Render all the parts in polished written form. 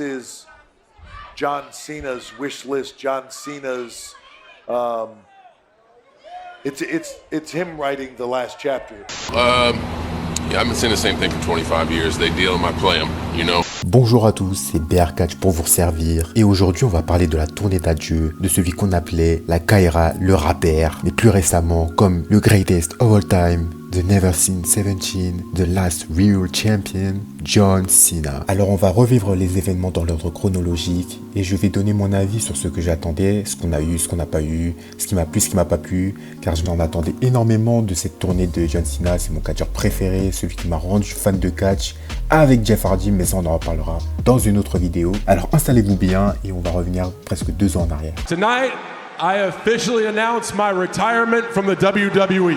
is John Cena's wish list. John Cena's, it's him writing the last chapter. Yeah, I've been saying the same thing for 25 years. They deal them, I play them, you know. Bonjour à tous, c'est BR Catch pour vous servir. Et aujourd'hui, on va parler de la tournée d'adieu de celui qu'on appelait la Kaira, le rappeur, mais plus récemment comme le greatest of all time, The Never Seen 17, The Last Real Champion, John Cena. Alors on va revivre les événements dans l'ordre chronologique et je vais donner mon avis sur ce que j'attendais, ce qu'on a eu, ce qu'on n'a pas eu, ce qui m'a plu, ce qui m'a pas plu, car je m'en attendais énormément de cette tournée de John Cena. C'est mon catcheur préféré, celui qui m'a rendu fan de catch avec Jeff Hardy, mais ça on en reparlera dans une autre vidéo. Alors installez-vous bien et on va revenir presque 2 ans en arrière. Tonight, I officially announce my retirement from the WWE.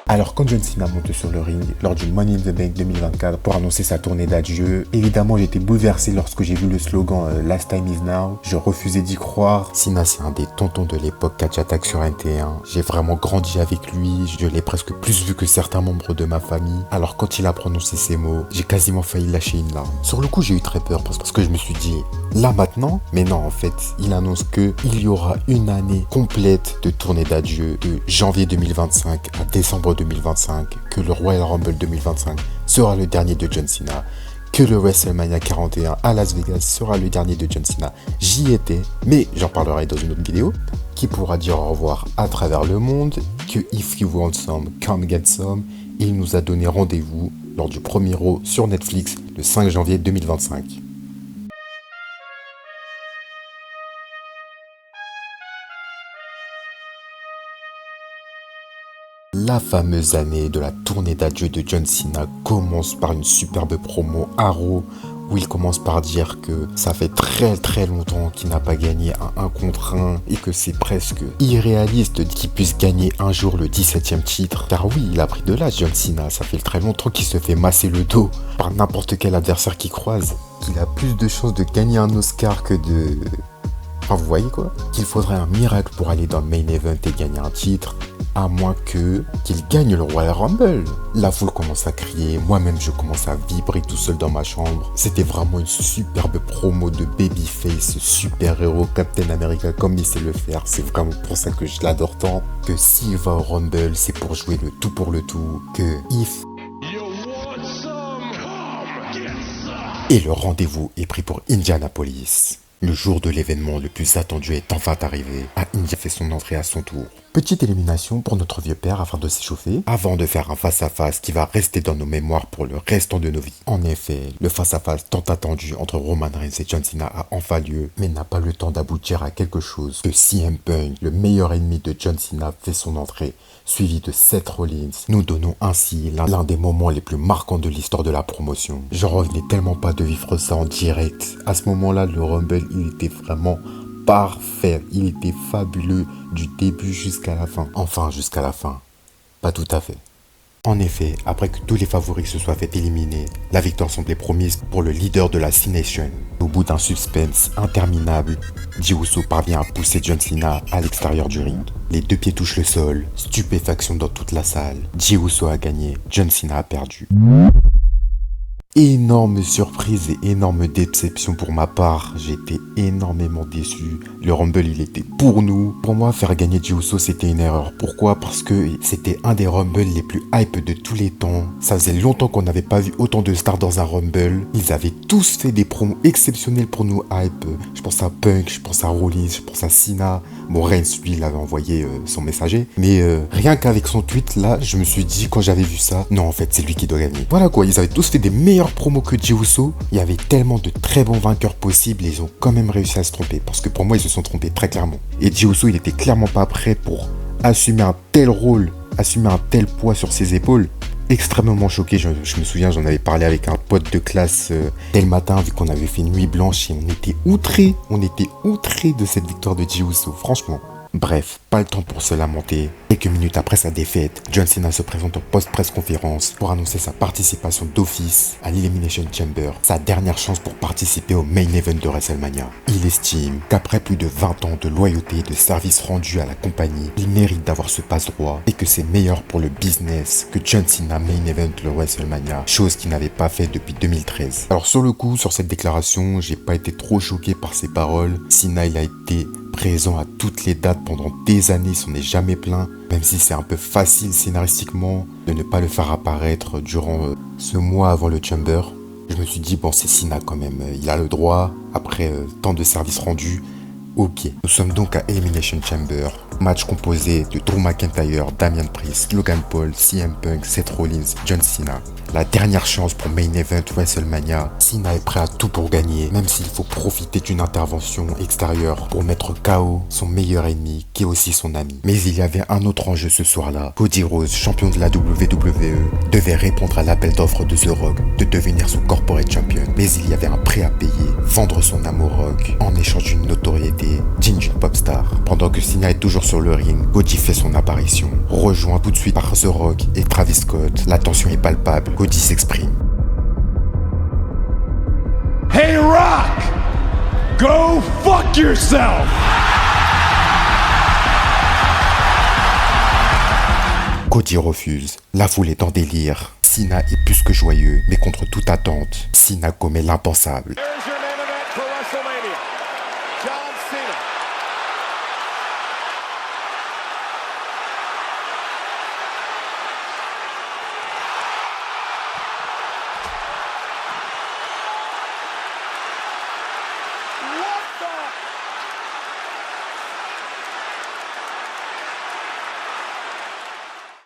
Alors quand John Cena monte sur le ring lors du Money in the Bank 2024 pour annoncer sa tournée d'adieu, évidemment j'ai été bouleversé lorsque j'ai vu le slogan Last Time Is Now. Je refusais d'y croire. Cena c'est un des tontons de l'époque Catch Attack sur NT1. J'ai vraiment grandi avec lui, je l'ai presque plus vu que certains membres de ma famille. Alors quand il a prononcé ces mots, j'ai quasiment failli lâcher une larme. Sur le coup j'ai eu très peur parce que je me suis dit, là maintenant? Mais non en fait, il annonce que il y aura une année complète de tournée d'adieu de janvier 2025 à décembre 2025, que le Royal Rumble 2025 sera le dernier de John Cena, que le WrestleMania 41 à Las Vegas sera le dernier de John Cena. J'y étais, mais j'en parlerai dans une autre vidéo, qui pourra dire au revoir à travers le monde, que if you want some, come get some. Il nous a donné rendez-vous lors du premier Raw sur Netflix le 5 janvier 2025. La fameuse année de la tournée d'adieu de John Cena commence par une superbe promo à Raw où il commence par dire que ça fait très longtemps qu'il n'a pas gagné un 1 contre 1 et que c'est presque irréaliste qu'il puisse gagner un jour le 17e titre. Car oui, il a pris de l'âge John Cena, ça fait très longtemps qu'il se fait masser le dos par n'importe quel adversaire qu'il croise. Qu'il a plus de chances de gagner un Oscar que de... Enfin, vous voyez quoi? Qu'il faudrait un miracle pour aller dans le main event et gagner un titre, à moins qu'il gagne le Royal Rumble. La foule commence à crier, moi-même je commence à vibrer tout seul dans ma chambre. C'était vraiment une superbe promo de babyface, super-héros Captain America comme il sait le faire. C'est vraiment pour ça que je l'adore tant. Que s'il va au Rumble, c'est pour jouer le tout pour le tout. Que if... Et le rendez-vous est pris pour Indianapolis. Le jour de l'événement le plus attendu est enfin arrivé. Indy fait son entrée à son tour. Petite élimination pour notre vieux père afin de s'échauffer, avant de faire un face-à-face qui va rester dans nos mémoires pour le restant de nos vies. En effet, le face-à-face tant attendu entre Roman Reigns et John Cena a enfin lieu, mais n'a pas le temps d'aboutir à quelque chose. Que CM Punk, le meilleur ennemi de John Cena, fait son entrée, suivi de Seth Rollins. Nous donnons ainsi l'un des moments les plus marquants de l'histoire de la promotion. J'en revenais tellement pas de vivre ça en direct. À ce moment-là, le Rumble, il était vraiment parfait, il était fabuleux du début jusqu'à la fin. Enfin, jusqu'à la fin. Pas tout à fait. En effet, après que tous les favoris se soient fait éliminer, la victoire semblait promise pour le leader de la C-Nation. Au bout d'un suspense interminable, Jey Uso parvient à pousser John Cena à l'extérieur du ring. Les 2 pieds touchent le sol, stupéfaction dans toute la salle. Jey Uso a gagné, John Cena a perdu. Énorme surprise et énorme déception pour ma part, j'étais énormément déçu. Le Rumble il était pour nous. Pour moi faire gagner Jey Uso c'était une erreur. Pourquoi? Parce que c'était un des Rumble les plus hype de tous les temps. Ça faisait longtemps qu'on n'avait pas vu autant de stars dans un Rumble. Ils avaient tous fait des promos exceptionnels pour nous hype. Je pense à Punk, je pense à Rollins, je pense à Cena. Bon Reigns lui il avait envoyé son messager. Mais rien qu'avec son tweet là, je me suis dit quand j'avais vu ça, non en fait c'est lui qui doit gagner. Voilà quoi, ils avaient tous fait des meilleurs promo que Jey Uso. Il y avait tellement de très bons vainqueurs possibles et ils ont quand même réussi à se tromper parce que pour moi ils se sont trompés très clairement. Et Jey Uso il était clairement pas prêt pour assumer un tel rôle, assumer un tel poids sur ses épaules. Extrêmement choqué, je me souviens j'en avais parlé avec un pote de classe dès le matin vu qu'on avait fait nuit blanche et on était outré de cette victoire de Jey Uso, franchement. Bref, pas le temps pour se lamenter. Quelques minutes après sa défaite, John Cena se présente en post-press conférence pour annoncer sa participation d'office à l'Elimination Chamber, sa dernière chance pour participer au main event de WrestleMania. Il estime qu'après plus de 20 ans de loyauté et de service rendu à la compagnie, il mérite d'avoir ce passe-droit et que c'est meilleur pour le business que John Cena main event le WrestleMania, chose qu'il n'avait pas fait depuis 2013. Alors sur le coup, sur cette déclaration, j'ai pas été trop choqué par ses paroles. Cena, il a été présent à toutes les dates pendant des années, il s'en est jamais plaint, même si c'est un peu facile scénaristiquement de ne pas le faire apparaître durant ce mois avant le Chamber. Je me suis dit, bon, c'est Cena quand même, il a le droit, après tant de services rendus. Ok, nous sommes donc à Elimination Chamber, match composé de Drew McIntyre, Damian Priest, Logan Paul, CM Punk, Seth Rollins, John Cena. La dernière chance pour Main Event WrestleMania, Cena est prêt à tout pour gagner, même s'il faut profiter d'une intervention extérieure pour mettre KO son meilleur ennemi, qui est aussi son ami. Mais il y avait un autre enjeu ce soir-là. Cody Rhodes, champion de la WWE, devait répondre à l'appel d'offre de The Rock de devenir son corporate champion. Mais il y avait un prix à payer, vendre son âme au Rock en échange d'une notoriété digne d'une pop star. Pendant que Cena est toujours sur le ring, Cody fait son apparition, rejoint tout de suite par The Rock et Travis Scott. La tension est palpable. Cody s'exprime. Hey Rock! Go fuck yourself! Cody refuse. La foule est en délire. Cena est plus que joyeux, mais contre toute attente, Cena commet l'impensable. Here's your main event for WrestleMania. John Cena.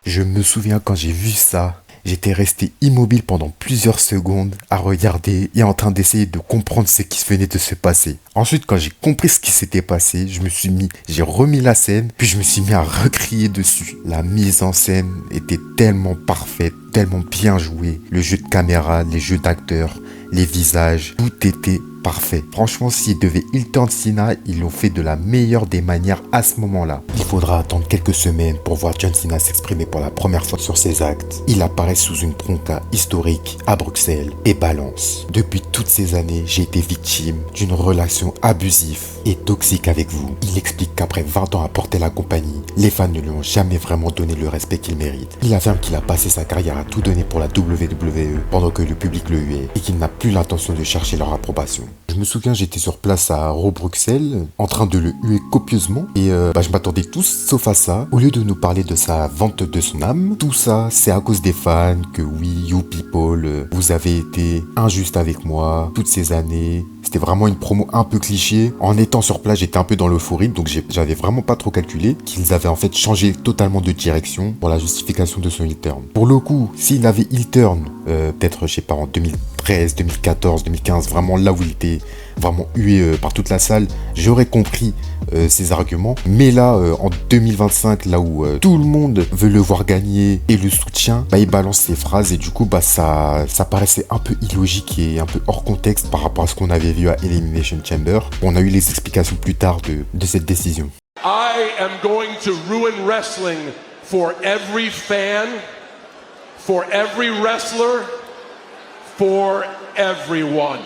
Je me souviens quand j'ai vu ça, j'étais resté immobile pendant plusieurs secondes à regarder et en train d'essayer de comprendre ce qui venait de se passer. Ensuite, quand j'ai compris ce qui s'était passé, j'ai remis la scène, puis je me suis mis à recrier dessus. La mise en scène était tellement parfaite, tellement bien jouée. Le jeu de caméra, les jeux d'acteurs, les visages, tout était parfait. Franchement, s'ils devaient Hilton Cena, ils l'ont fait de la meilleure des manières à ce moment-là. Il faudra attendre quelques semaines pour voir John Cena s'exprimer pour la première fois sur ses actes. Il apparaît sous une bronca historique à Bruxelles et balance. Depuis toutes ces années, j'ai été victime d'une relation abusive et toxique avec vous. Il explique qu'après 20 ans à porter la compagnie, les fans ne lui ont jamais vraiment donné le respect qu'il mérite. Il affirme qu'il a passé sa carrière à tout donner pour la WWE pendant que le public le huait et qu'il n'a plus l'intention de chercher leur approbation. Je me souviens, j'étais sur place à Raw Bruxelles, en train de le huer copieusement, et je m'attendais tous sauf à ça. Au lieu de nous parler de sa vente de son âme, tout ça, c'est à cause des fans, que oui, you people, vous avez été injuste avec moi, toutes ces années. C'était vraiment une promo un peu cliché. En étant sur place, j'étais un peu dans l'euphorie, donc j'avais vraiment pas trop calculé qu'ils avaient en fait changé totalement de direction pour la justification de son heel turn. Pour le coup, s'il avait heel turn, peut-être, je sais pas, en 2013, 2014, 2015, vraiment là où il était vraiment hué par toute la salle, j'aurais compris ses arguments. Mais là, en 2025, là où tout le monde veut le voir gagner et le soutient, il balance ses phrases et du coup, ça paraissait un peu illogique et un peu hors contexte par rapport à ce qu'on avait vu à Elimination Chamber. On a eu les explications plus tard de cette décision. I am going to ruin wrestling for every fan, for every wrestler, for everyone.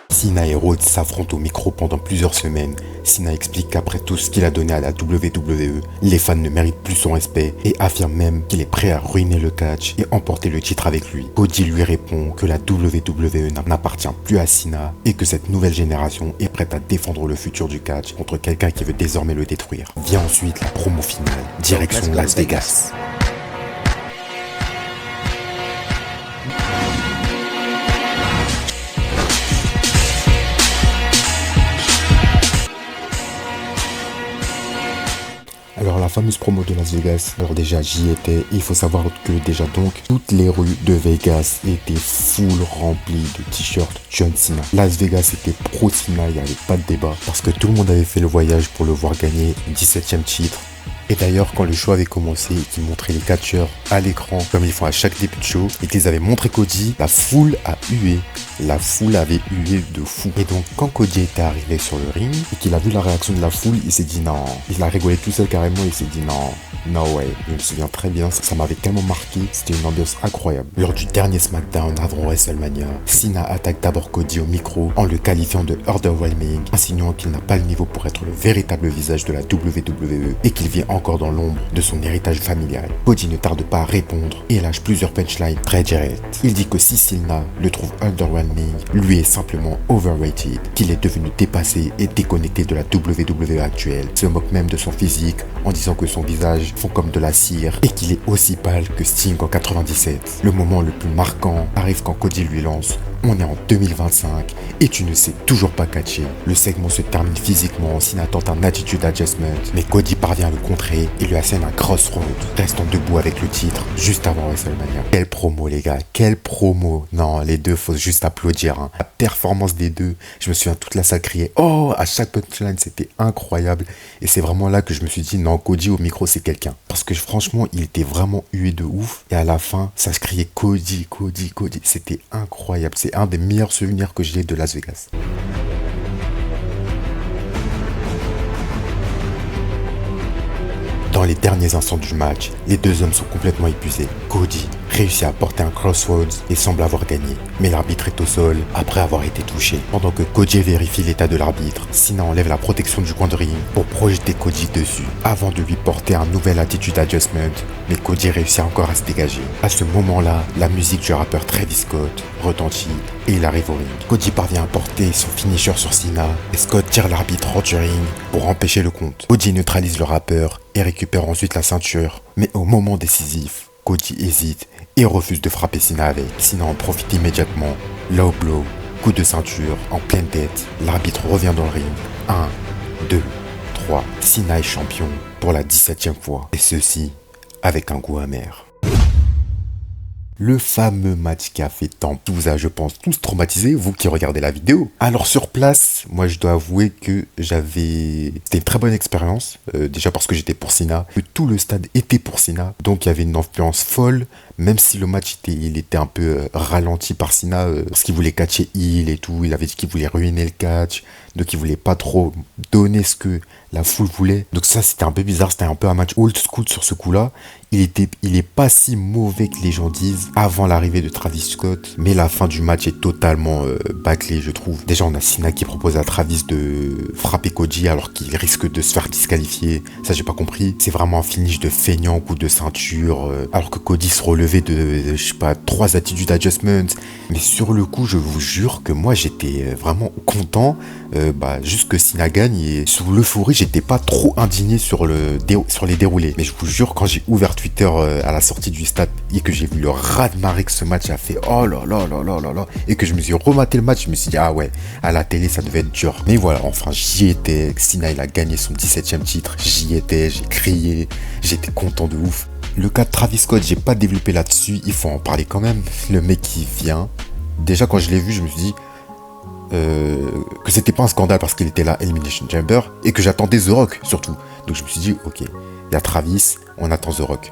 Cena et Rhodes s'affrontent au micro pendant plusieurs semaines. Cena explique qu'après tout ce qu'il a donné à la WWE, les fans ne méritent plus son respect et affirme même qu'il est prêt à ruiner le catch et emporter le titre avec lui. Cody lui répond que la WWE n'appartient plus à Cena et que cette nouvelle génération est prête à défendre le futur du catch contre quelqu'un qui veut désormais le détruire. Vient ensuite la promo finale, direction Las Vegas. Alors la fameuse promo de Las Vegas, alors déjà j'y étais, il faut savoir que déjà donc toutes les rues de Vegas étaient full remplies de t-shirts John Cena. Las Vegas était pro Cena, il n'y avait pas de débat parce que tout le monde avait fait le voyage pour le voir gagner 17e titre. Et d'ailleurs, quand le show avait commencé et qu'ils montraient les catcheurs à l'écran, comme ils font à chaque début de show, et qu'ils avaient montré Cody, la foule a hué. la foule avait hué de fou. Et donc quand Cody était arrivé sur le ring et qu'il a vu la réaction de la foule, il s'est dit non. Il a rigolé tout seul carrément, il s'est dit non. No way. Je me souviens très bien, ça m'avait tellement marqué, c'était une ambiance incroyable. Lors du dernier SmackDown avant WrestleMania, Cena attaque d'abord Cody au micro en le qualifiant de underwhelming, insinuant qu'il n'a pas le niveau pour être le véritable visage de la WWE et qu'il vit encore dans l'ombre de son héritage familial. Cody ne tarde pas à répondre et lâche plusieurs punchlines très directes. Il dit que si Cena le trouve underwhelming, lui est simplement overrated, qu'il est devenu dépassé et déconnecté de la WWE actuelle. Il se moque même de son physique en disant que son visage font comme de la cire et qu'il est aussi pâle que Sting en 97. Le moment le plus marquant arrive quand Cody lui lance « On est en 2025 et tu ne sais toujours pas catcher ». Le segment se termine physiquement, Cena tente un attitude adjustment, mais Cody parvient à le contrer et lui assène un crossroad, restant debout avec le titre juste avant WrestleMania. Quelle promo les gars, quelle promo. Non, les deux, faut juste applaudir. Hein. La performance des deux, je me souviens toute la salle criait « Oh !» à chaque punchline, c'était incroyable. Et c'est vraiment là que je me suis dit « Non, Cody au micro, c'est quelqu'un ». Parce que franchement, il était vraiment hué de ouf. Et à la fin, ça se criait Cody, Cody, Cody. C'était incroyable. C'est un des meilleurs souvenirs que j'ai de Las Vegas. Dans les derniers instants du match, les deux hommes sont complètement épuisés. Cody réussit à porter un crossroads et semble avoir gagné. Mais l'arbitre est au sol après avoir été touché. Pendant que Cody vérifie l'état de l'arbitre, Cena enlève la protection du coin de ring pour projeter Cody dessus, avant de lui porter un nouvel attitude adjustment. Mais Cody réussit encore à se dégager. À ce moment-là, la musique du rappeur Travis Scott retentit et il arrive au ring. Cody parvient à porter son finisher sur Cena et Scott tire l'arbitre hors du ring pour empêcher le compte. Cody neutralise le rappeur et récupère ensuite la ceinture. Mais au moment décisif, Cody hésite et refuse de frapper Cena avec. Cena en profite immédiatement. Low blow, coup de ceinture en pleine tête. L'arbitre revient dans le ring. 1, 2, 3. Cena est champion pour la 17e fois. Et ceci avec un goût amer. Le fameux match qui a fait tant, vous a, je pense, tous traumatisé, vous qui regardez la vidéo. Alors sur place, moi je dois avouer que c'était une très bonne expérience, déjà parce que j'étais pour Cena, que tout le stade était pour Cena, donc il y avait une influence folle, même si le match il était un peu ralenti par Cena, parce qu'il voulait catcher heel et tout, il avait dit qu'il voulait ruiner le catch, donc il voulait pas trop donner ce que la foule voulait. Donc ça c'était un peu bizarre, c'était un peu un match old school sur ce coup-là. Il est pas si mauvais que les gens disent avant l'arrivée de Travis Scott, mais la fin du match est totalement bâclée, je trouve. Déjà on a Cena qui propose à Travis de frapper Cody alors qu'il risque de se faire disqualifier. Ça j'ai pas compris. C'est vraiment un finish de feignant, coup de ceinture, alors que Cody se relevait de je sais pas 3 attitudes adjustments. Mais sur le coup je vous jure que moi j'étais vraiment content, juste que Cena gagne, et sous l'euphorie j'étais pas trop indigné sur les déroulés. Mais je vous jure, quand j'ai ouvert Twitter à la sortie du stade et que j'ai vu le raz-de-marée que ce match a fait, oh là là là là là là, et que je me suis rematé le match, je me suis dit ah ouais, à la télé ça devait être dur. Mais voilà, enfin j'y étais. Cena il a gagné son 17e titre, j'y étais, j'ai crié, j'étais content de ouf. Le cas de Travis Scott, j'ai pas développé là-dessus, il faut en parler quand même. Le mec qui vient, déjà quand je l'ai vu, je me suis dit que c'était pas un scandale parce qu'il était là Elimination Chamber et que j'attendais The Rock surtout. Donc je me suis dit ok, il y a Travis, on attend The Rock.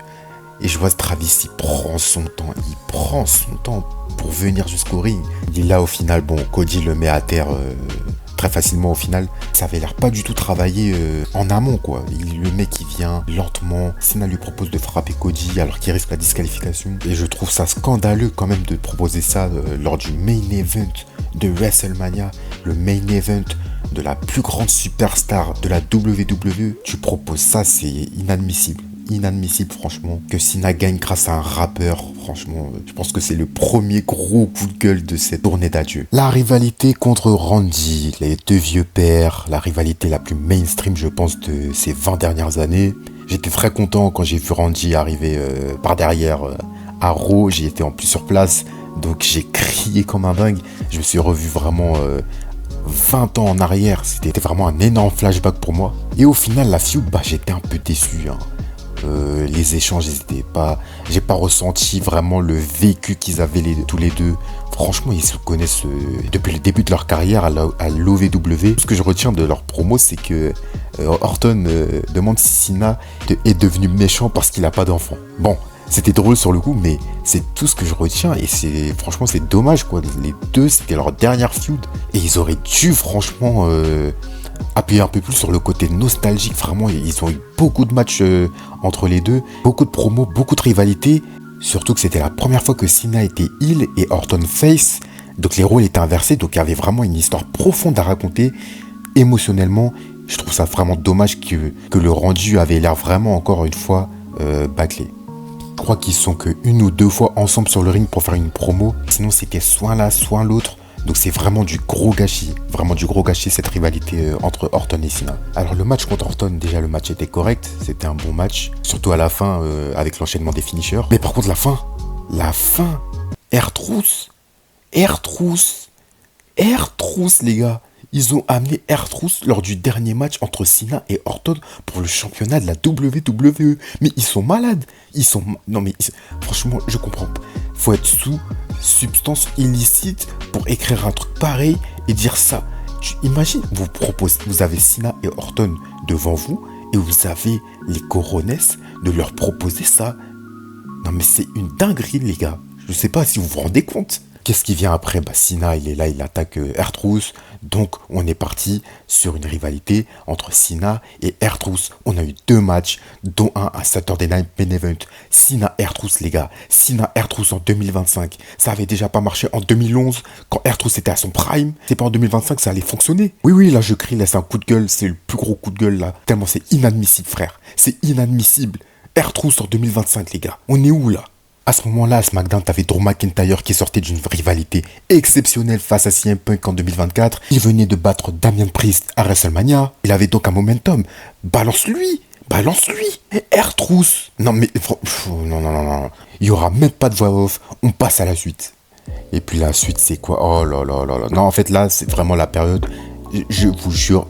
Et je vois Travis, il prend son temps pour venir jusqu'au ring. Il est là au final, bon, Cody le met à terre très facilement au final. Ça avait l'air pas du tout travaillé en amont quoi. Le mec il vient lentement, Cena lui propose de frapper Cody alors qu'il risque la disqualification. Et je trouve ça scandaleux quand même de proposer ça lors du main event de WrestleMania, le main event de la plus grande superstar de la WWE. Tu proposes ça, c'est inadmissible. Inadmissible franchement. Que Cena gagne grâce à un rappeur, franchement, je pense que c'est le premier gros coup de gueule de cette tournée d'adieu. La rivalité contre Randy, les deux vieux pères, la rivalité la plus mainstream je pense de ces 20 dernières années. J'étais très content quand j'ai vu Randy arriver par derrière à Raw, j'y étais en plus sur place, donc j'ai crié comme un dingue. Je me suis revu vraiment 20 ans en arrière, c'était vraiment un énorme flashback pour moi. Et au final la feud, j'étais un peu déçu hein. Les échanges, j'ai pas ressenti vraiment le vécu qu'ils avaient tous les deux. Franchement, ils se connaissent depuis le début de leur carrière à l'OVW. Ce que je retiens de leur promo, c'est que Orton demande si Cena est devenu méchant parce qu'il a pas d'enfant. Bon, C'était drôle sur le coup, mais c'est tout ce que je retiens. Et franchement, c'est dommage, quoi. Les deux, c'était leur dernière feud. Et ils auraient dû, franchement, appuyer un peu plus sur le côté nostalgique. Vraiment, ils ont eu beaucoup de matchs entre les deux. Beaucoup de promos, beaucoup de rivalités. Surtout que c'était la première fois que Cena était heel et Orton face. Donc les rôles étaient inversés. Donc il y avait vraiment une histoire profonde à raconter. Émotionnellement, je trouve ça vraiment dommage que le rendu avait l'air vraiment, encore une fois, bâclé. Je crois qu'ils sont que une ou deux fois ensemble sur le ring pour faire une promo. Sinon, c'était soit l'un, soit l'autre. Donc c'est vraiment du gros gâchis. Vraiment du gros gâchis, cette rivalité entre Orton et Cena. Alors le match contre Orton, déjà le match était correct. C'était un bon match. Surtout à la fin, avec l'enchaînement des finishers. Mais par contre, la fin, R-Truth, les gars. Ils ont amené R-Truth lors du dernier match entre Cena et Orton pour le championnat de la WWE. Mais ils sont malades. Franchement, je comprends pas. Faut être sous substance illicite pour écrire un truc pareil et dire ça. Imagine, vous avez Cena et Orton devant vous et vous avez les Corones de leur proposer ça. Non mais c'est une dinguerie, les gars. Je sais pas si vous vous rendez compte. Qu'est-ce qui vient après? Cena, il est là, il attaque R-Truth. Donc, on est parti sur une rivalité entre Cena et R-Truth. On a eu 2 matchs, dont un à Saturday Night Main Event. Cena R-Truth, les gars. Cena R-Truth en 2025. Ça avait déjà pas marché en 2011, quand R-Truth était à son prime. C'est pas en 2025 que ça allait fonctionner. Oui, là, je crie, là, c'est un coup de gueule. C'est le plus gros coup de gueule, là. Tellement c'est inadmissible, frère. C'est inadmissible. R-Truth en 2025, les gars. On est où, là? À ce moment-là, à SmackDown, t'avais Drew McIntyre qui sortait d'une rivalité exceptionnelle face à CM Punk en 2024. Il venait de battre Damian Priest à WrestleMania. Il avait donc un momentum. Balance-lui. R-Truth. Non, mais... Non. Il y aura même pas de voix off. On passe à la suite. Et puis la suite, c'est quoi? Oh là là. Non, en fait, là, c'est vraiment la période... Je vous jure...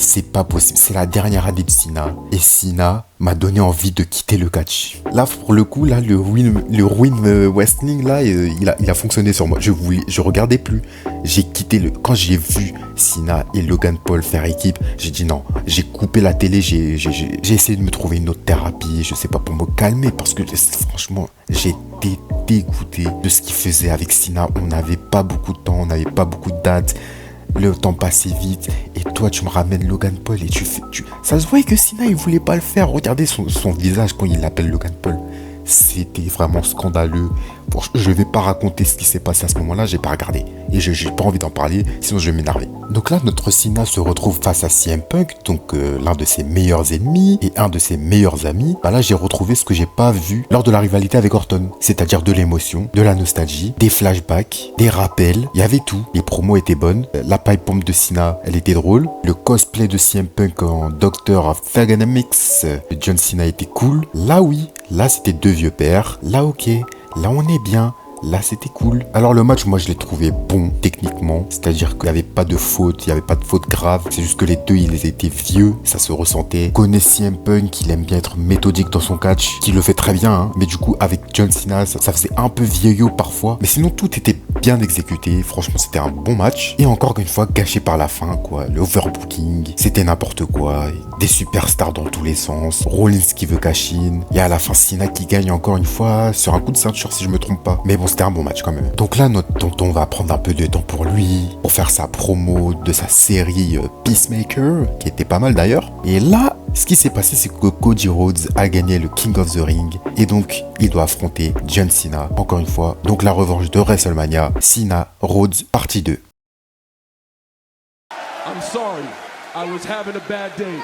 C'est pas possible, c'est la dernière année de Cena. Et Cena m'a donné envie de quitter le catch. Là, pour le coup, là, le Ruin Wrestling, là, il a fonctionné sur moi. Je regardais plus. J'ai quitté Quand j'ai vu Cena et Logan Paul faire équipe, j'ai dit non. J'ai coupé la télé, j'ai essayé de me trouver une autre thérapie, je sais pas, pour me calmer, parce que franchement, j'étais dégoûté de ce qu'il faisait avec Cena. On n'avait pas beaucoup de temps, on n'avait pas beaucoup de dates. Le temps passait vite et toi tu me ramènes Logan Paul et ça se voyait que Cena il voulait pas le faire. Regardez son visage quand il l'appelle Logan Paul. C'était vraiment scandaleux. Bon, je vais pas raconter ce qui s'est passé à ce moment-là, j'ai pas regardé. Et j'ai pas envie d'en parler, sinon je vais m'énerver. Donc là, notre Cena se retrouve face à CM Punk, donc l'un de ses meilleurs ennemis et un de ses meilleurs amis. Là, j'ai retrouvé ce que j'ai pas vu lors de la rivalité avec Orton. C'est-à-dire de l'émotion, de la nostalgie, des flashbacks, des rappels. Il y avait tout. Les promos étaient bonnes. La pipe bomb de Cena, elle était drôle. Le cosplay de CM Punk en Doctor of Thuganomics de John Cena était cool. Là, oui. Là, c'était 2 vieux pères. Là, ok. Là, on est bien. Là, c'était cool. Alors, le match, moi, je l'ai trouvé bon, techniquement. C'est-à-dire qu'il n'y avait pas de faute, il n'y avait pas de faute grave. C'est juste que les deux, ils étaient vieux. Ça se ressentait. Connaît CM Punk, il aime bien être méthodique dans son catch. Qui le fait très bien, hein. Mais du coup, avec John Cena, ça faisait un peu vieillot parfois. Mais sinon, tout était bien exécuté. Franchement, c'était un bon match. Et encore une fois, gâché par la fin, quoi. Le overbooking, c'était n'importe quoi. Des superstars dans tous les sens. Rollins qui veut cash in. Et à la fin, Cena qui gagne encore une fois sur un coup de ceinture, si je me trompe pas. Mais bon, c'était un bon match quand même. Donc là, notre tonton va prendre un peu de temps pour lui, pour faire sa promo de sa série Peacemaker, qui était pas mal d'ailleurs. Et là, ce qui s'est passé, c'est que Cody Rhodes a gagné le King of the Ring. Et donc, il doit affronter John Cena, encore une fois. Donc la revanche de WrestleMania, Cena, Rhodes, partie 2. I'm sorry. I was having a bad day.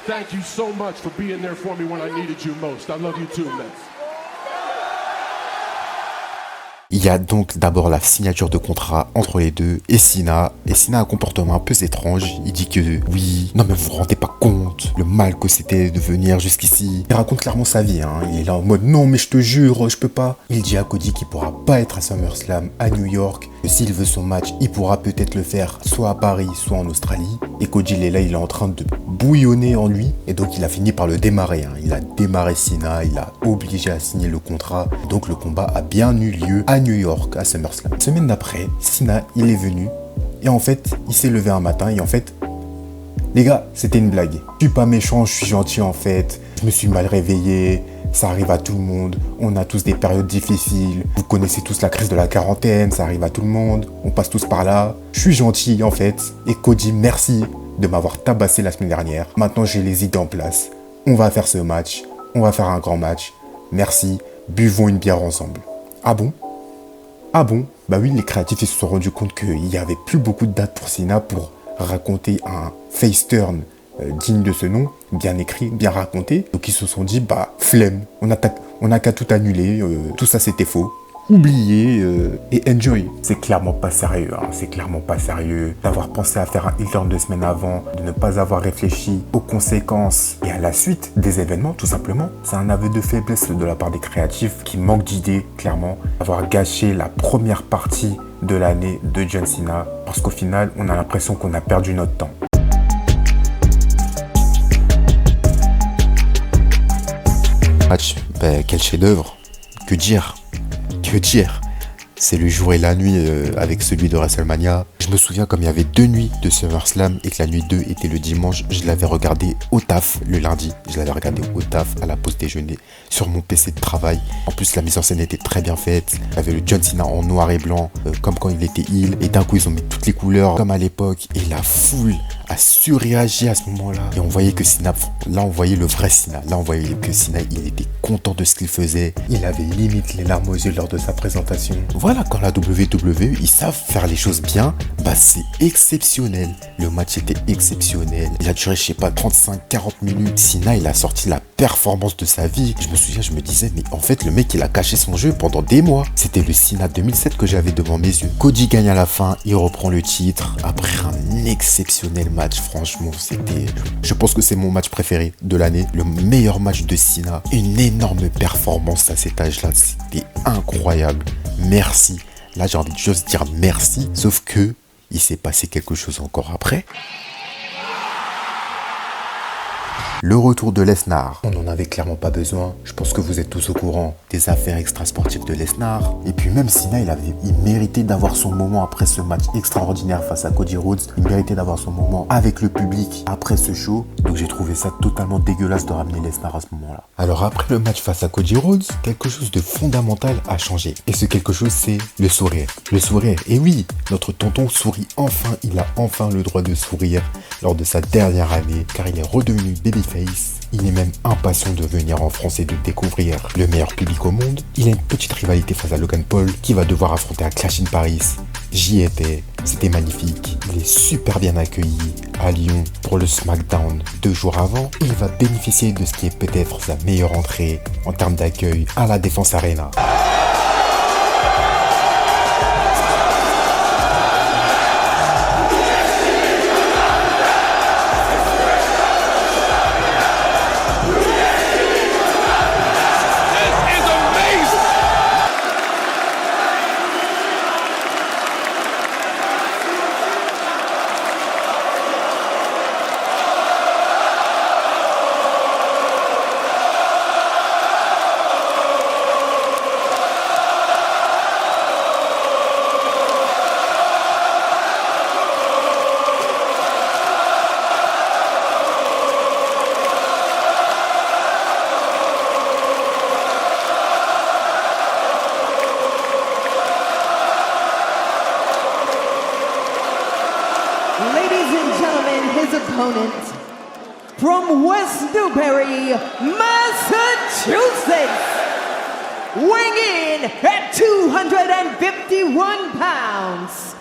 Thank you so much for being there for me when I needed you most. I love you too, man. Il y a donc d'abord la signature de contrat entre les deux et Cena. Et Cena a un comportement un peu étrange. Il dit que oui, non mais vous vous rendez pas compte le mal que c'était de venir jusqu'ici. Il raconte clairement sa vie, hein. Il est là en mode non mais je te jure, je peux pas. Il dit à Cody qu'il pourra pas être à SummerSlam à New York. Que s'il veut son match, il pourra peut-être le faire soit à Paris, soit en Australie. Et Cody il est là, il est en train de bouillonner en lui. Et donc il a fini par le démarrer, hein. Il a démarré Cena, il a obligé à signer le contrat. Donc le combat a bien eu lieu à New York, à SummerSlam. Semaine d'après, Cena, il est venu. Et en fait, il s'est levé un matin. Et en fait, les gars, c'était une blague. Je suis pas méchant, je suis gentil en fait. Je me suis mal réveillé. ça arrive à tout le monde. On a tous des périodes difficiles. Vous connaissez tous la crise de la quarantaine, ça arrive à tout le monde. On passe tous par là. Je suis gentil en fait. Et Cody, merci de m'avoir tabassé la semaine dernière. Maintenant, j'ai les idées en place. On va faire ce match. On va faire un grand match. Merci. Buvons une bière ensemble. Ah bon? Ah bon? Bah oui, les créatifs ils se sont rendus compte qu'il n'y avait plus beaucoup de dates pour Cena pour raconter un face turn digne de ce nom, bien écrit, bien raconté. Donc ils se sont dit, bah flemme, on a qu'à tout annuler, tout ça c'était faux. Oubliez et enjoy. C'est clairement pas sérieux, hein. C'est clairement pas sérieux d'avoir pensé à faire un heel turn 2 semaines avant, de ne pas avoir réfléchi aux conséquences et à la suite des événements, tout simplement. C'est un aveu de faiblesse de la part des créatifs qui manquent d'idées, clairement. Avoir gâché la première partie de l'année de John Cena, parce qu'au final, on a l'impression qu'on a perdu notre temps. Match, ben, quel chef-d'œuvre. Que dire? Que dire? C'est le jour et la nuit avec celui de WrestleMania. Je me souviens comme il y avait 2 nuits de SummerSlam et que la nuit 2 était le dimanche, je l'avais regardé au taf le lundi. Je l'avais regardé au taf à la pause déjeuner sur mon PC de travail. En plus la mise en scène était très bien faite. Il y avait le John Cena en noir et blanc comme quand il était heel. Et d'un coup ils ont mis toutes les couleurs comme à l'époque. Et la foule a surréagi à ce moment-là. Et on voyait que Cena, là on voyait le vrai Cena. Là on voyait que Cena il était content de ce qu'il faisait. Il avait limite les larmes aux yeux lors de sa présentation. Voilà, quand la WWE ils savent faire les choses bien, bah c'est exceptionnel. Le match était exceptionnel. Il a duré je sais pas 35-40 minutes. Cena il a sorti la performance de sa vie. Je me souviens, je me disais mais en fait le mec il a caché son jeu pendant des mois. C'était le Cena 2007 que j'avais devant mes yeux. Cody gagne à la fin, il reprend le titre après un exceptionnel match. Franchement c'était, je pense que c'est mon match préféré de l'année, le meilleur match de Cena. Une énorme performance à cet âge là, c'était incroyable. Merci. Là j'ai envie de juste dire merci, sauf que il s'est passé quelque chose encore après. Le retour de Lesnar. On n'en avait clairement pas besoin. Je pense que vous êtes tous au courant des affaires extrasportives de Lesnar. Et puis même Cena, il méritait d'avoir son moment après ce match extraordinaire face à Cody Rhodes. Il méritait d'avoir son moment avec le public après ce show. Donc j'ai trouvé ça totalement dégueulasse de ramener Lesnar à ce moment-là. Alors après le match face à Cody Rhodes, quelque chose de fondamental a changé. Et ce quelque chose, c'est le sourire. Le sourire. Et oui, notre tonton sourit enfin. Il a enfin le droit de sourire lors de sa dernière année, car il est redevenu babyface. Il est même impatient de venir en France et de découvrir le meilleur public au monde. Il a une petite rivalité face à Logan Paul qui va devoir affronter à Clash in Paris. J'y étais, c'était magnifique. Il est super bien accueilli à Lyon pour le SmackDown 2 jours avant. Et il va bénéficier de ce qui est peut-être sa meilleure entrée en termes d'accueil à la Défense Arena. Ladies and gentlemen, his opponent from West Newbury, Massachusetts, weighing in at 251 pounds.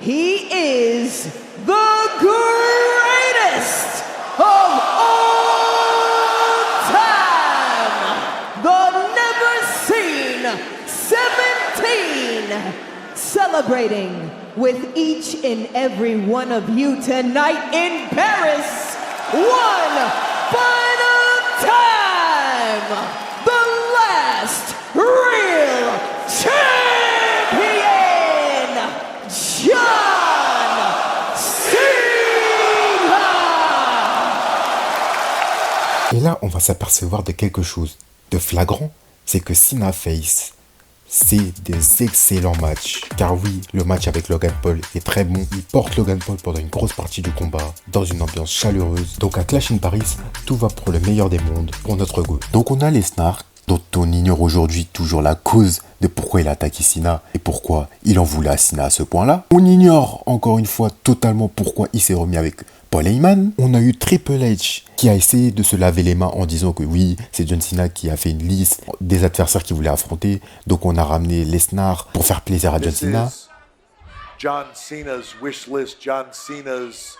He is the greatest of all time, the never seen 17, celebrating with each and every one of you tonight in Paris, one final time, the last real champion, John Cena. Et là, on va s'apercevoir de quelque chose de flagrant, c'est que Cena Face, c'est des excellents matchs. Car oui, le match avec Logan Paul est très bon. Il porte Logan Paul pendant une grosse partie du combat, dans une ambiance chaleureuse. Donc à Clash in Paris, tout va pour le meilleur des mondes, pour notre goût. Donc on a Lesnar, dont on ignore aujourd'hui toujours la cause de pourquoi il a attaqué Cena et pourquoi il en voulait à Cena à ce point-là. On ignore encore une fois totalement pourquoi il s'est remis avec Paul Heyman. On a eu Triple H qui a essayé de se laver les mains en disant que oui, c'est John Cena qui a fait une liste des adversaires qu'il voulait affronter. Donc on a ramené Lesnar pour faire plaisir à John This Cena. is John Cena's wish list. John Cena's.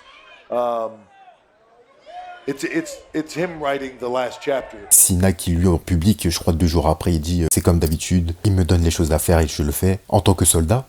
It's him writing the last chapter. Cena qui lui en public, je crois 2 jours après, il dit c'est comme d'habitude, il me donne les choses à faire et je le fais en tant que soldat.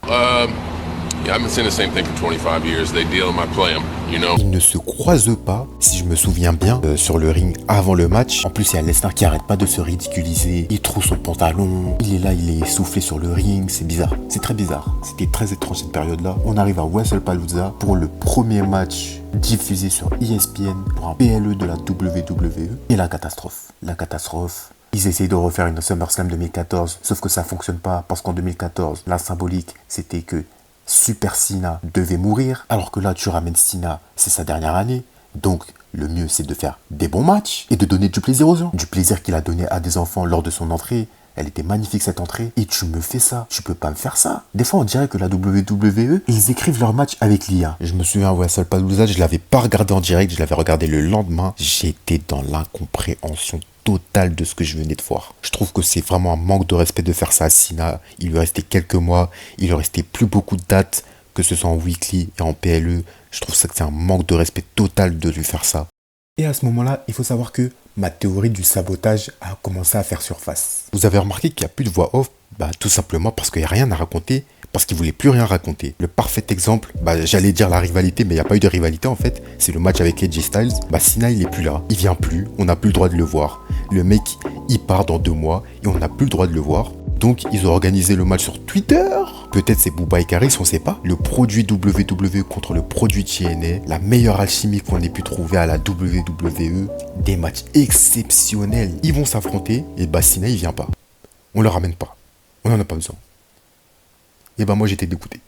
Yeah, I've been saying the same thing for 25 years. They deal them, I play them, you know. Ils ne se croisent pas, si je me souviens bien, sur le ring avant le match. En plus, il y a Lesnar qui arrête pas de se ridiculiser. Il trouve son pantalon. Il est là, il est essoufflé sur le ring. C'est bizarre. C'est très bizarre. C'était très étrange cette période-là. On arrive à WrestlePalooza pour le premier match diffusé sur ESPN pour un PLE de la WWE. Et la catastrophe. La catastrophe. Ils essayent de refaire une SummerSlam 2014, sauf que ça fonctionne pas parce qu'en 2014, la symbolique, c'était que Super Cena devait mourir, alors que là tu ramènes Cena, c'est sa dernière année, donc le mieux c'est de faire des bons matchs et de donner du plaisir aux gens. Du plaisir qu'il a donné à des enfants lors de son entrée, elle était magnifique cette entrée, et tu me fais ça, tu peux pas me faire ça. Des fois on dirait que la WWE, ils écrivent leur match avec l'IA. Je me souviens à WrestlePalooza, je l'avais pas regardé en direct, je l'avais regardé le lendemain, j'étais dans l'incompréhension total de ce que je venais de voir. Je trouve que c'est vraiment un manque de respect de faire ça à Cena. Il lui restait quelques mois, il lui restait plus beaucoup de dates, que ce soit en weekly et en PLE. Je trouve ça que c'est un manque de respect total de lui faire ça. Et à ce moment-là, il faut savoir que ma théorie du sabotage a commencé à faire surface. Vous avez remarqué qu'il n'y a plus de voix off? Tout simplement parce qu'il n'y a rien à raconter, parce qu'il voulait plus rien raconter. Le parfait exemple, j'allais dire la rivalité, mais il n'y a pas eu de rivalité en fait. C'est le match avec AJ Styles. Cena, il est plus là. Il vient plus. On n'a plus le droit de le voir. Le mec, il part dans 2 mois et on n'a plus le droit de le voir. Donc, ils ont organisé le match sur Twitter. Peut-être c'est Booba et Caris, on sait pas. Le produit WWE contre le produit TNA. La meilleure alchimie qu'on ait pu trouver à la WWE. Des matchs exceptionnels. Ils vont s'affronter et Cena, il vient pas. On le ramène pas. On n'en a pas besoin. Et moi j'étais dégoûté.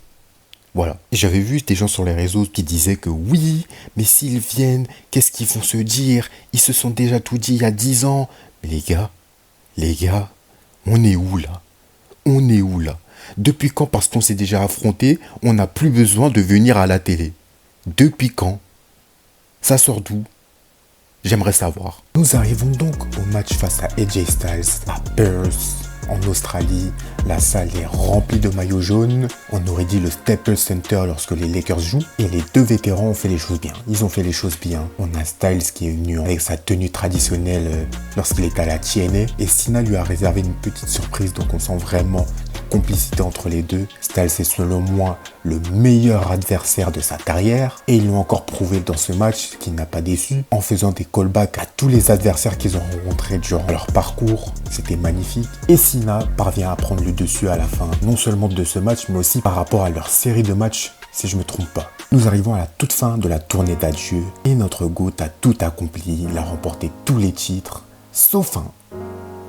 Voilà. J'avais vu des gens sur les réseaux qui disaient que oui, mais s'ils viennent, qu'est-ce qu'ils vont se dire? Ils se sont déjà tout dit il y a 10 ans. Mais les gars, on est où là? On est où là? Depuis quand, parce qu'on s'est déjà affronté, on n'a plus besoin de venir à la télé? Depuis quand? Ça sort d'où? J'aimerais savoir. Nous arrivons donc au match face à AJ Styles à Perth. En Australie, la salle est remplie de maillots jaunes. On aurait dit le Staples Center lorsque les Lakers jouent. Et les 2 vétérans ont fait les choses bien. Ils ont fait les choses bien. On a Styles qui est venu avec sa tenue traditionnelle lorsqu'il est à la TNA. Et Cena lui a réservé une petite surprise. Donc on sent vraiment complicité entre les deux. Styles est selon moi le meilleur adversaire de sa carrière. Et ils l'ont encore prouvé dans ce match, qui n'a pas déçu, en faisant des callbacks à tous les adversaires qu'ils ont rencontrés durant leur parcours. C'était magnifique. Et Cena parvient à prendre le dessus à la fin, non seulement de ce match, mais aussi par rapport à leur série de matchs, si je me trompe pas. Nous arrivons à la toute fin de la tournée d'adieu, et notre GOAT a tout accompli. Il a remporté tous les titres, sauf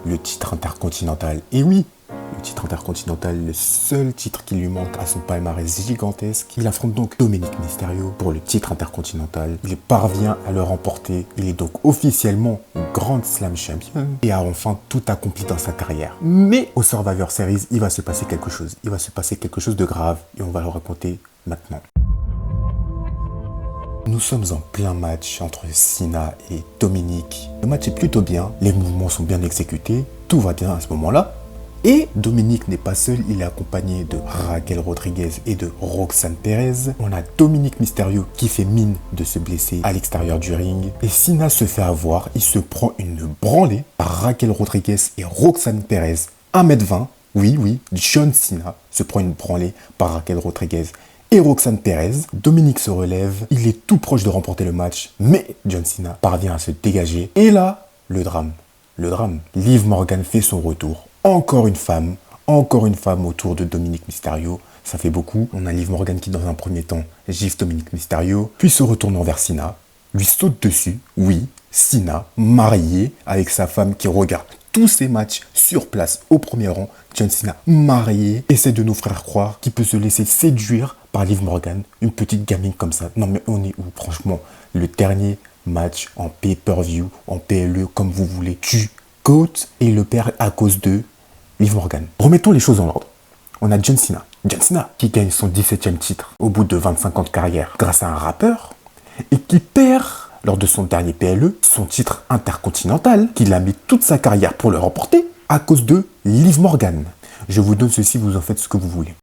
le titre intercontinental. Et oui, le titre intercontinental, le seul titre qui lui manque à son palmarès gigantesque. Il affronte donc Dominic Mysterio pour le titre intercontinental. Il parvient à le remporter. Il est donc officiellement Grand Slam Champion et a enfin tout accompli dans sa carrière. Mais au Survivor Series, il va se passer quelque chose. Il va se passer quelque chose de grave et on va le raconter maintenant. Nous sommes en plein match entre Cena et Dominic. Le match est plutôt bien, les mouvements sont bien exécutés, tout va bien à ce moment-là. Et Dominic n'est pas seul, il est accompagné de Raquel Rodriguez et de Roxanne Perez. On a Dominic Mysterio qui fait mine de se blesser à l'extérieur du ring. Et Cena se fait avoir, il se prend une branlée par Raquel Rodriguez et Roxanne Perez. 1m20, oui, John Cena se prend une branlée par Raquel Rodriguez et Roxanne Perez. Dominic se relève, il est tout proche de remporter le match, mais John Cena parvient à se dégager. Et là, le drame. Liv Morgan fait son retour. Encore une femme autour de Dominic Mysterio. Ça fait beaucoup. On a Liv Morgan qui, dans un premier temps, gifle Dominic Mysterio, puis se retournant vers Cena, lui saute dessus. Oui, Cena, marié avec sa femme qui regarde tous ces matchs sur place au premier rang. John Cena marié essaie de nous faire croire qu'il peut se laisser séduire par Liv Morgan, une petite gamine comme ça. Non mais on est où franchement? Le dernier match en pay-per-view, en PLE, comme vous voulez, tu cotes et il le perd à cause de Liv Morgan. Remettons les choses en ordre. On a John Cena. John Cena qui gagne son 17e titre au bout de 25 ans de carrière grâce à un rappeur et qui perd lors de son dernier PLE son titre intercontinental qu'il a mis toute sa carrière pour le remporter à cause de Liv Morgan. Je vous donne ceci, vous en faites ce que vous voulez.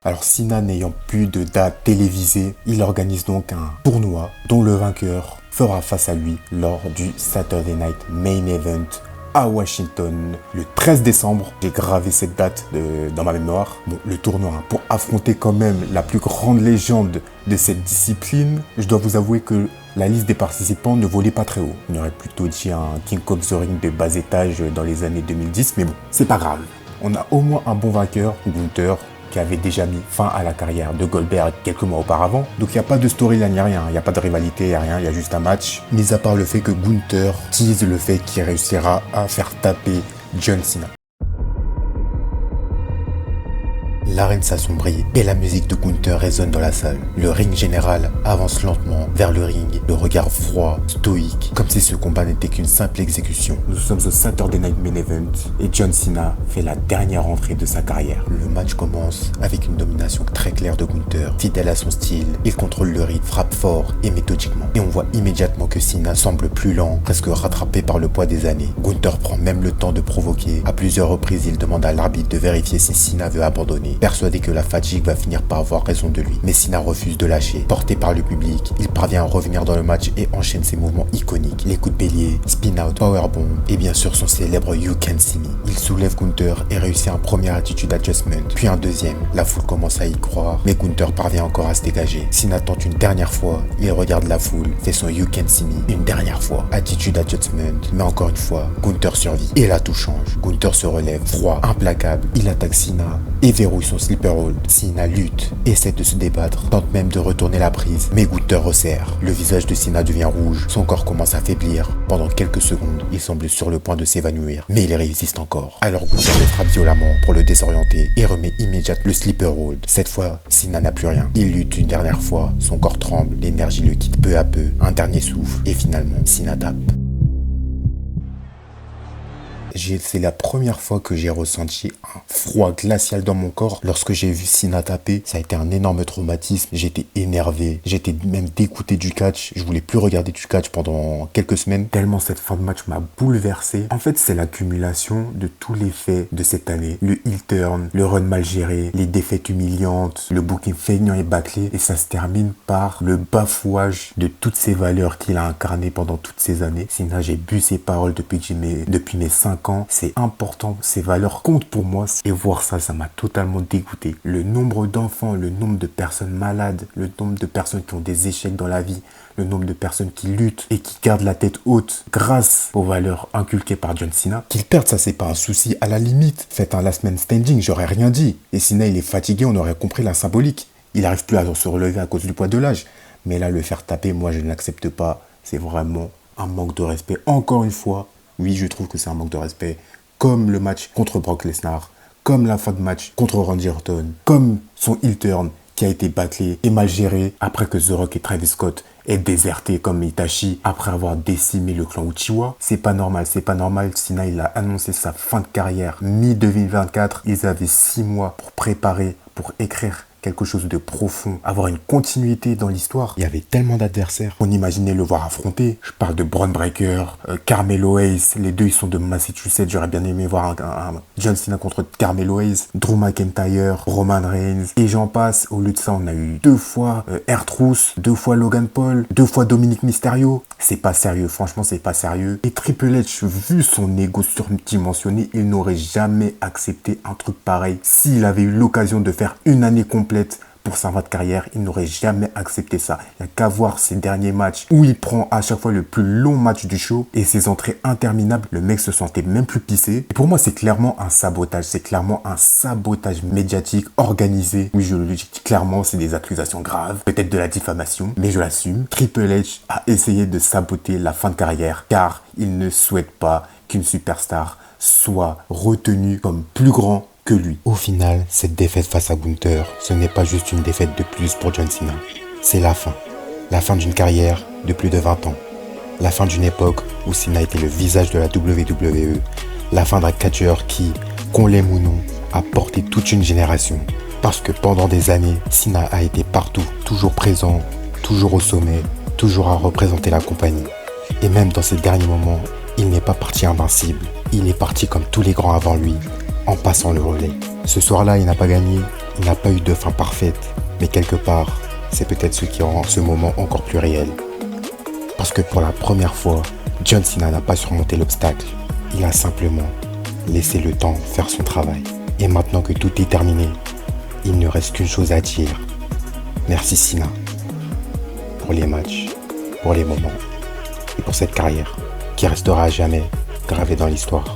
Alors Cena n'ayant plus de date télévisée, il organise donc un tournoi dont le vainqueur fera face à lui lors du Saturday Night Main Event à Washington le 13 décembre. J'ai gravé cette date dans ma mémoire. Bon, le tournoi, pour affronter quand même la plus grande légende de cette discipline, je dois vous avouer que la liste des participants ne volait pas très haut. On aurait plutôt dit un King of the Ring de bas étage dans les années 2010, mais bon, c'est pas grave. On a au moins un bon vainqueur, Gunther, qui avait déjà mis fin à la carrière de Goldberg quelques mois auparavant. Donc il n'y a pas de storyline, il n'y a rien, il n'y a pas de rivalité, il n'y a rien, il y a juste un match. Mis à part le fait que Gunther tease le fait qu'il réussira à faire taper John Cena. L'arène s'assombrit et la musique de Gunther résonne dans la salle. Le ring général avance lentement vers le ring, le regard froid, stoïque, comme si ce combat n'était qu'une simple exécution. Nous sommes au Saturday Night Main Event et John Cena fait la dernière entrée de sa carrière. Le match commence avec une domination très claire de Gunther. Fidèle à son style, il contrôle le rythme, frappe fort et méthodiquement. Et on voit immédiatement que Cena semble plus lent, presque rattrapé par le poids des années. Gunther prend même le temps de provoquer. À plusieurs reprises, il demande à l'arbitre de vérifier si Cena veut abandonner. Persuadé que la fatigue va finir par avoir raison de lui. Mais Cena refuse de lâcher. Porté par le public, il parvient à revenir dans le match et enchaîne ses mouvements iconiques. Les coups de bélier, spin-out, powerbomb et bien sûr son célèbre You Can See Me. Il soulève Gunther et réussit un premier attitude adjustment, puis un deuxième. La foule commence à y croire, mais Gunther parvient encore à se dégager. Cena tente une dernière fois, il regarde la foule, fait son You Can See Me une dernière fois. Attitude adjustment, mais encore une fois, Gunther survit. Et là tout change. Gunther se relève, froid, implacable. Il attaque Cena et verrouille son slipper hold. Cena lutte, essaie de se débattre, tente même de retourner la prise, mais Gunther resserre. Le visage de Cena devient rouge, son corps commence à faiblir. Pendant quelques secondes, il semble sur le point de s'évanouir, mais il résiste encore. Alors Gunther le frappe violemment pour le désorienter et remet immédiatement le slipper hold. Cette fois, Cena n'a plus rien. Il lutte une dernière fois, son corps tremble, l'énergie le quitte peu à peu, un dernier souffle, et finalement, Cena tape. C'est la première fois que j'ai ressenti un froid glacial dans mon corps lorsque j'ai vu Cena taper. Ça a été un énorme traumatisme. J'étais énervé. J'étais même dégoûté du catch. Je voulais plus regarder du catch pendant quelques semaines. Tellement cette fin de match m'a bouleversé. En fait, c'est l'accumulation de tous les faits de cette année. Le heel turn, le run mal géré, les défaites humiliantes, le booking feignant et bâclé. Et ça se termine par le bafouage de toutes ces valeurs qu'il a incarnées pendant toutes ces années. Cena, j'ai bu ses paroles depuis mes 5 ans. C'est important, ces valeurs comptent pour moi et voir ça m'a totalement dégoûté. Le nombre d'enfants, le nombre de personnes malades, le nombre de personnes qui ont des échecs dans la vie, le nombre de personnes qui luttent et qui gardent la tête haute grâce aux valeurs inculquées par John Cena. Qu'il perde, ça c'est pas un souci. À la limite, faites un last man standing, j'aurais rien dit. Et Cena il est fatigué, on aurait compris la symbolique. Il n'arrive plus à se relever à cause du poids de l'âge. Mais là, le faire taper, moi je ne l'accepte pas. C'est vraiment un manque de respect. Encore une fois, oui, je trouve que c'est un manque de respect, comme le match contre Brock Lesnar, comme la fin de match contre Randy Orton, comme son heel turn qui a été bâclé et mal géré après que The Rock et Travis Scott aient déserté comme Itachi après avoir décimé le clan Uchiwa. C'est pas normal. Cena, il a annoncé sa fin de carrière mi-2024. Ils avaient 6 mois pour préparer, pour écrire quelque chose de profond, avoir une continuité dans l'histoire. Il y avait tellement d'adversaires. On imaginait le voir affronter. Je parle de Bron Breakker, Carmelo Hayes. Les deux, ils sont de Massachusetts. J'aurais bien aimé voir un John Cena contre Carmelo Hayes, Drew McIntyre, Roman Reigns. Et j'en passe. Au lieu de ça, on a eu 2 fois R-Truth, 2 fois Logan Paul, 2 fois Dominic Mysterio. C'est pas sérieux. Franchement, c'est pas sérieux. Et Triple H, vu son ego surdimensionné, il n'aurait jamais accepté un truc pareil s'il avait eu l'occasion de faire une année complète pour sa fin de carrière, il n'aurait jamais accepté ça. Il n'y a qu'à voir ses derniers matchs où il prend à chaque fois le plus long match du show et ses entrées interminables. Le mec se sentait même plus pissé. Et pour moi, c'est clairement un sabotage. C'est clairement un sabotage médiatique organisé. Oui, je le dis clairement, c'est des accusations graves, peut-être de la diffamation, mais je l'assume. Triple H a essayé de saboter la fin de carrière car il ne souhaite pas qu'une superstar soit retenue comme plus grand que lui. Au final, cette défaite face à Gunther, ce n'est pas juste une défaite de plus pour John Cena. C'est la fin. La fin d'une carrière de plus de 20 ans. La fin d'une époque où Cena était le visage de la WWE. La fin d'un catcheur qui, qu'on l'aime ou non, a porté toute une génération. Parce que pendant des années, Cena a été partout, toujours présent, toujours au sommet, toujours à représenter la compagnie. Et même dans ces derniers moments, il n'est pas parti invincible. Il est parti comme tous les grands avant lui, en passant le relais. Ce soir-là, il n'a pas gagné, il n'a pas eu de fin parfaite, mais quelque part, c'est peut-être ce qui rend ce moment encore plus réel. Parce que pour la première fois, John Cena n'a pas surmonté l'obstacle, il a simplement laissé le temps faire son travail. Et maintenant que tout est terminé, il ne reste qu'une chose à dire. Merci Cena, pour les matchs, pour les moments, et pour cette carrière qui restera à jamais gravée dans l'histoire.